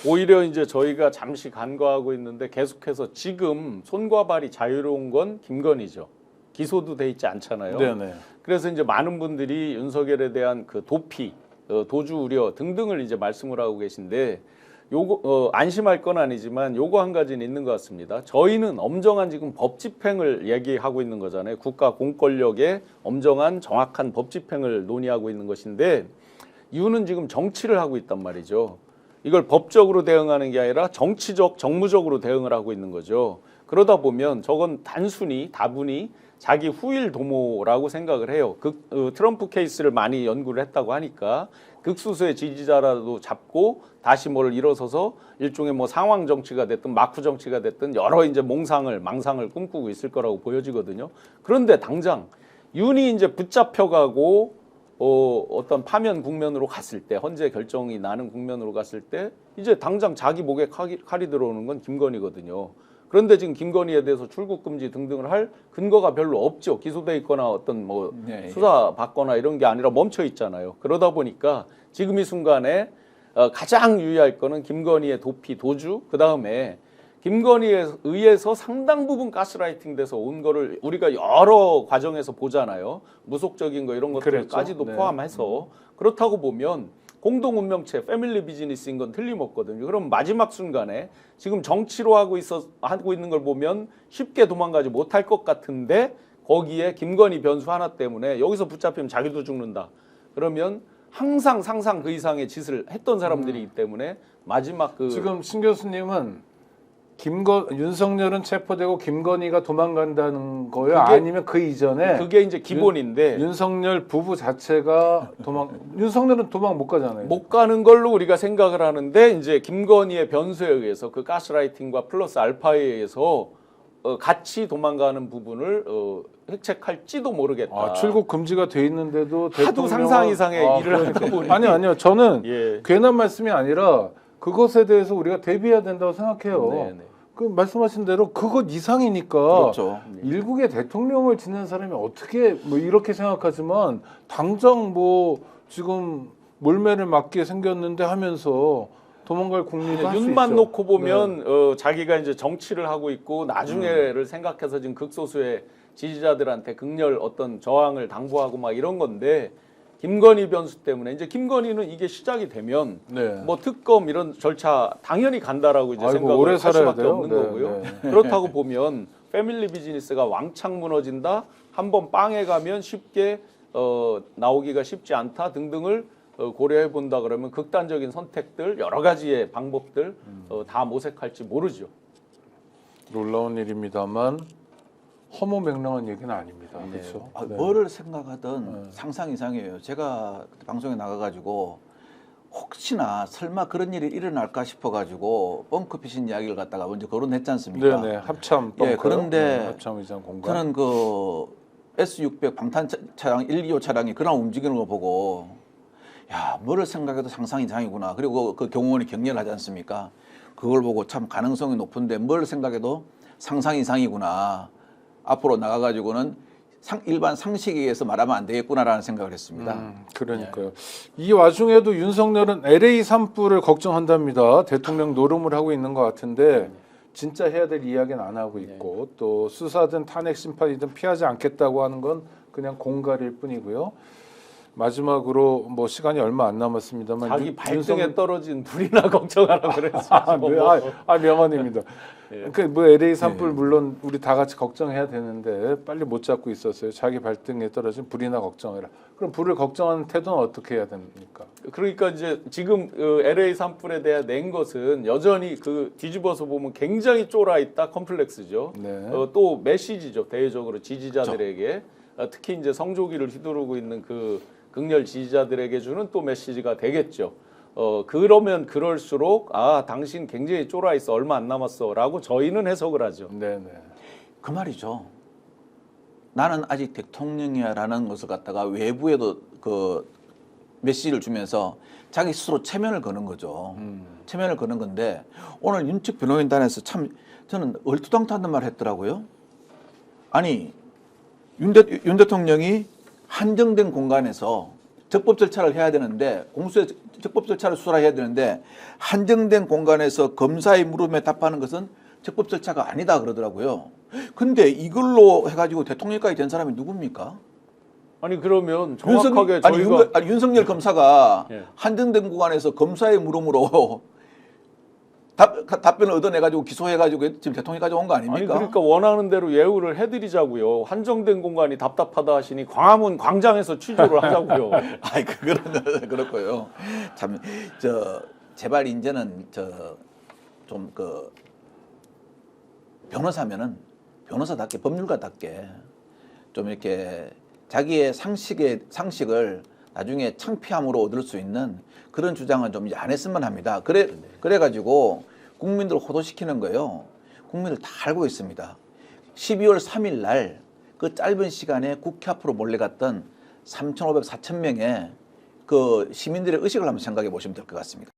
오히려 이제 저희가 잠시 간과하고 있는데 계속해서 지금 손과 발이 자유로운 건 김건희죠. 기소도 돼 있지 않잖아요. 네네. 그래서 이제 많은 분들이 윤석열에 대한 그 도피, 도주 우려 등등을 이제 말씀을 하고 계신데 요거 안심할 건 아니지만 요거 한 가지는 있는 것 같습니다. 저희는 엄정한 지금 법 집행을 얘기하고 있는 거잖아요. 국가 공권력의 엄정한 정확한 법 집행을 논의하고 있는 것인데 이유는 지금 정치를 하고 있단 말이죠. 이걸 법적으로 대응하는 게 아니라 정치적, 정무적으로 대응을 하고 있는 거죠. 그러다 보면 저건 단순히 다분히 자기 후일 도모라고 생각을 해요. 트럼프 케이스를 많이 연구를 했다고 하니까 극소수의 지지자라도 잡고 다시 뭘 일어서서 일종의 뭐 상황 정치가 됐든 마크 정치가 됐든 여러 이제 망상을 꿈꾸고 있을 거라고 보여지거든요. 그런데 당장 윤이 이제 붙잡혀가고 어떤 파면 국면으로 갔을 때, 헌재 결정이 나는 국면으로 갔을 때 이제 당장 자기 목에 칼이 들어오는 건 김건희거든요. 그런데 지금 김건희에 대해서 출국 금지 등등을 할 근거가 별로 없죠. 기소돼 있거나 어떤 뭐 수사 받거나 이런 게 아니라 멈춰 있잖아요. 그러다 보니까 지금 이 순간에 가장 유의할 거는 김건희의 도피, 도주, 그 다음에 김건희에 의해서 상당 부분 가스라이팅 돼서 온 거를 우리가 여러 과정에서 보잖아요. 무속적인 거 이런 것들까지도 네. 포함해서 그렇다고 보면 공동 운명체, 패밀리 비즈니스인 건 틀림없거든요. 그럼 마지막 순간에 지금 정치로 하고 있는 걸 보면 쉽게 도망가지 못할 것 같은데 거기에 김건희 변수 하나 때문에 여기서 붙잡히면 자기도 죽는다. 그러면 항상 상상 그 이상의 짓을 했던 사람들이기 때문에 마지막 지금 신 교수님은 윤석열은 체포되고 김건희가 도망간다는 거예요? 아니면 그 이전에 그게 이제 기본인데 윤석열 부부 자체가 윤석열은 도망 못 가잖아요. 못 가는 걸로 우리가 생각을 하는데 이제 김건희의 변수에 의해서 그 가스라이팅과 플러스 알파에 의해서 같이 도망가는 부분을 획책할지도 모르겠다. 출국 금지가 돼 있는데도 하도 상상 이상의 일을 하다 보니 아니요. 저는 괜한 말씀이 아니라 그것에 대해서 우리가 대비해야 된다고 생각해요. 네네. 그 말씀하신 대로 그것 이상이니까 그렇죠. 일국의 대통령을 지낸 사람이 어떻게 뭐 이렇게 생각하지만 당장 뭐 지금 몰매를 맞게 생겼는데 하면서 도망갈 국리도 할 수 있죠. 눈만 놓고 보면 자기가 이제 정치를 하고 있고 나중에를 생각해서 지금 극소수의 지지자들한테 극렬 어떤 저항을 당부하고 막 이런 건데 김건희 변수 때문에 이제 김건희는 이게 시작이 되면 뭐 특검 이런 절차 당연히 간다라고 이제 생각을 할 수밖에 없는 거고요. 그렇다고 보면 패밀리 비즈니스가 왕창 무너진다. 한번 빵에 가면 쉽게 나오기가 쉽지 않다 등등을 고려해 본다 그러면 극단적인 선택들 여러 가지의 방법들 다 모색할지 모르죠. 놀라운 일입니다만 허무맹랑한 얘기는 아닙니다. 그렇죠. 뭐를 생각하든 상상 이상이에요. 제가 그때 방송에 나가가지고 혹시나 설마 그런 일이 일어날까 싶어가지고 벙커피신 이야기를 갖다가 먼저 거론했지 않습니까? 네네. 합참 벙커. 그런데 합참 의장 공간. 저는 그 S600 방탄 차량 125 차량이 그날 움직이는 거 보고 야 뭐를 생각해도 상상 이상이구나. 그리고 그 경호원이 격렬하지 않습니까? 그걸 보고 참 가능성이 높은데 뭘 생각해도 상상 이상이구나. 앞으로 나가가지고는 일반 상식에 의해서 말하면 안 되겠구나라는 생각을 했습니다. 그러니까요. 이 와중에도 윤석열은 LA 산불을 걱정한답니다. 대통령 노름을 하고 있는 것 같은데 진짜 해야 될 이야기는 안 하고 있고 또 수사든 탄핵 심판이든 피하지 않겠다고 하는 건 그냥 공갈일 뿐이고요. 마지막으로 뭐 시간이 얼마 안 남았습니다만 자기 발등에 떨어진 불이나 걱정하라 그랬죠. 명언입니다. 그 뭐 LA 산불 물론 우리 다 같이 걱정해야 되는데 빨리 못 잡고 있었어요. 자기 발등에 떨어진 불이나 걱정해라. 그럼 불을 걱정하는 태도는 어떻게 해야 됩니까? 그러니까 이제 지금 LA 산불에 대해 낸 것은 여전히 그 뒤집어서 보면 굉장히 쫄아 있다 컴플렉스죠. 또 메시지죠. 대외적으로 지지자들에게 특히 이제 성조기를 휘두르고 있는 그 극렬 지지자들에게 주는 또 메시지가 되겠죠. 그러면 그럴수록 당신 굉장히 쫄아 있어 얼마 안 남았어라고 저희는 해석을 하죠. 네네. 그 말이죠. 나는 아직 대통령이야라는 것을 갖다가 외부에도 그 메시지를 주면서 자기 스스로 체면을 거는 거죠. 체면을 거는 건데 오늘 윤측 변호인단에서 참 저는 얼토당토하는 말을 했더라고요. 아니 윤 대통령이 한정된 공간에서 적법 절차를 해야 되는데 공수의 적법 절차를 수사해야 되는데 한정된 공간에서 검사의 물음에 답하는 것은 적법 절차가 아니다 그러더라고요. 근데 이걸로 해가지고 대통령까지 된 사람이 누굽니까? 아니 그러면 정확하게 아니, 저희가 윤석열 검사가 예. 한정된 공간에서 검사의 물음으로 답변을 얻어내가지고 기소해가지고 지금 대통령까지 온 거 아닙니까? 아니 그러니까 원하는 대로 예우를 해드리자고요. 한정된 공간이 답답하다 하시니 광화문 광장에서 취조를 하자고요. 아이 그거는 그렇고요. 참 제발 이제는 좀 변호사면은 변호사답게 법률가답게 좀 이렇게 자기의 상식을 나중에 창피함으로 얻을 수 있는 그런 주장은 좀 이제 안 했으면 합니다. 그래가지고 국민들을 호도시키는 거예요. 국민들 다 알고 있습니다. 12월 3일 날 그 짧은 시간에 국회 앞으로 몰려갔던 3,500, 4,000명의 그 시민들의 의식을 한번 생각해 보시면 될 것 같습니다.